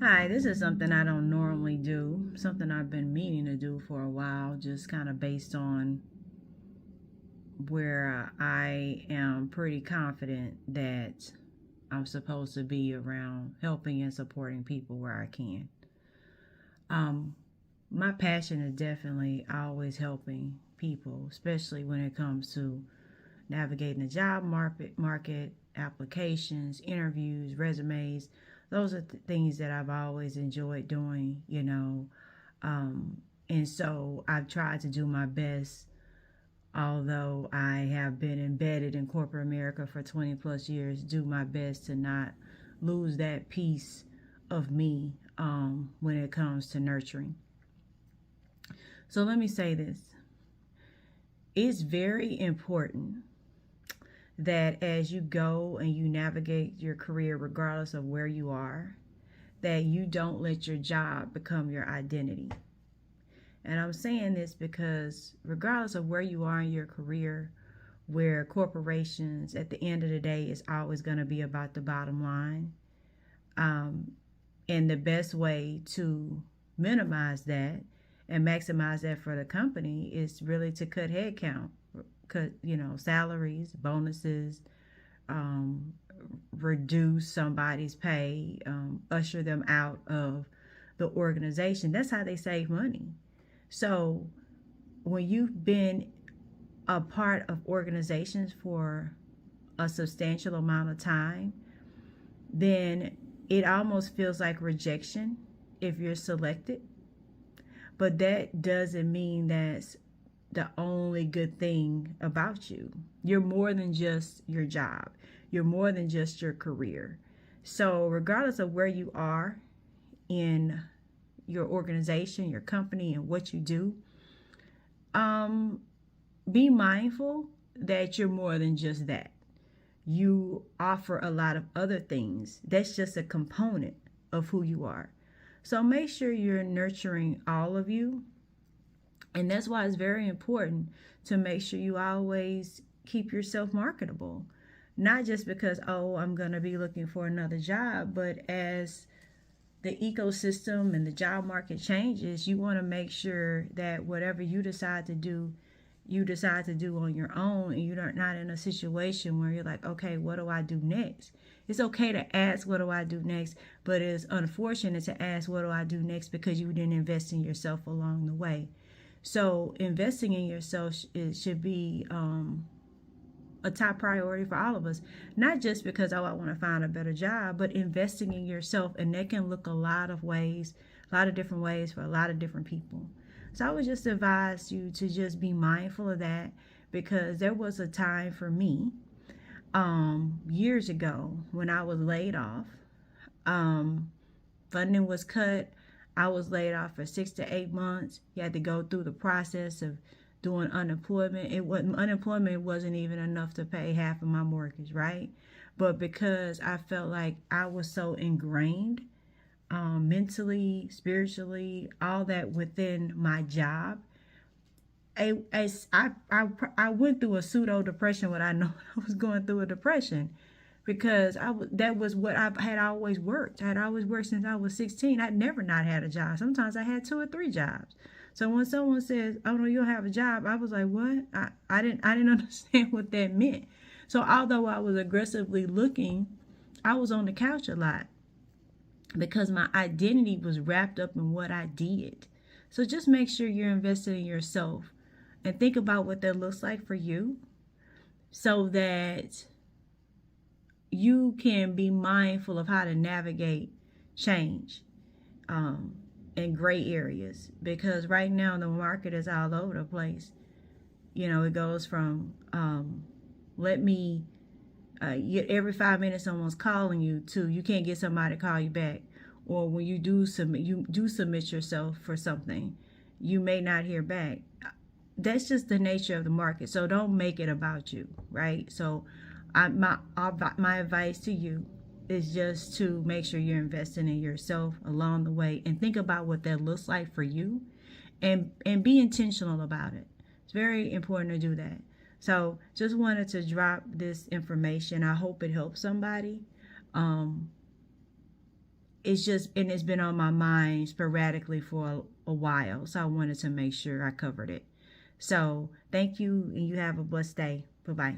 Hi, this is something I don't normally do, something I've been meaning to do for a while, just kind of based on where I am pretty confident that I'm supposed to be around helping and supporting people where I can. Um, my passion is definitely always helping people, especially when it comes to navigating the job market applications, interviews, resumes. Those are things that I've always enjoyed doing. Um, and so I've tried to do my best, although I have been embedded in corporate America for 20 plus years, do my best to not lose that piece of me when it comes to nurturing. So let me say this. It's very important that as you go and you navigate your career, regardless of where you are, that you don't let your job become your identity. And I'm saying this because regardless of where you are in your career, where corporations at the end of the day is always going to be about the bottom line, um, and the best way to minimize that and maximize that for the company is really to cut headcount, cut salaries, bonuses, um, reduce somebody's pay, usher them out of the organization. That's how they save money. So when you've been a part of organizations for a substantial amount of time, then it almost feels like rejection if you're selected. But that doesn't mean that's the only good thing about you. You're more than just your job. You're more than just your career. So regardless of where you are in your organization, your company, and what you do, um, be mindful that you're more than just that. You offer a lot of other things. That's just a component of who you are. So make sure you're nurturing all of you. And that's why it's very important to make sure you always keep yourself marketable. Not just because, oh, I'm going to be looking for another job, but as the ecosystem and the job market changes, you want to make sure that whatever you decide to do, you decide to do on your own, and you're not in a situation where you're like, okay, what do I do next? It's okay to ask, what do I do next? But it's unfortunate to ask, what do I do next? Because you didn't invest in yourself along the way. So investing in yourself should be a top priority for all of us. Not just because, oh, I want to find a better job, but investing in yourself. And that can look a lot of ways, a lot of different ways for a lot of different people. So I would just advise you to just be mindful of that, because there was a time for me years ago when I was laid off. Funding was cut. I was laid off for 6 to 8 months. You had to go through the process of doing unemployment. Unemployment wasn't even enough to pay half of my mortgage, right? But because I felt like I was so ingrained mentally, spiritually, all that within my job, I went through a pseudo depression when I know I was going through a depression, because that was what I had always worked. I had always worked since I was 16. I'd never not had a job. Sometimes I had 2 or 3 jobs. So when someone says, "Oh no, you don't have a job," I was like, "What?" I didn't understand what that meant. So although I was aggressively looking, I was on the couch a lot because my identity was wrapped up in what I did. So just make sure you're invested in yourself and think about what that looks like for you, so that you can be mindful of how to navigate change in gray areas. Because right now the market is all over the place. It goes from every 5 minutes someone's calling you, to you can't get somebody to call you back. Or when you do submit yourself for something, you may not hear back. That's just the nature of the market. So don't make it about you, right? So my advice to you is just to make sure you're investing in yourself along the way, and think about what that looks like for you, and be intentional about it. It's very important to do that. So just wanted to drop this information. I hope it helps somebody. it's been on my mind sporadically for a while. So I wanted to make sure I covered it. So thank you, and you have a blessed day. Bye bye.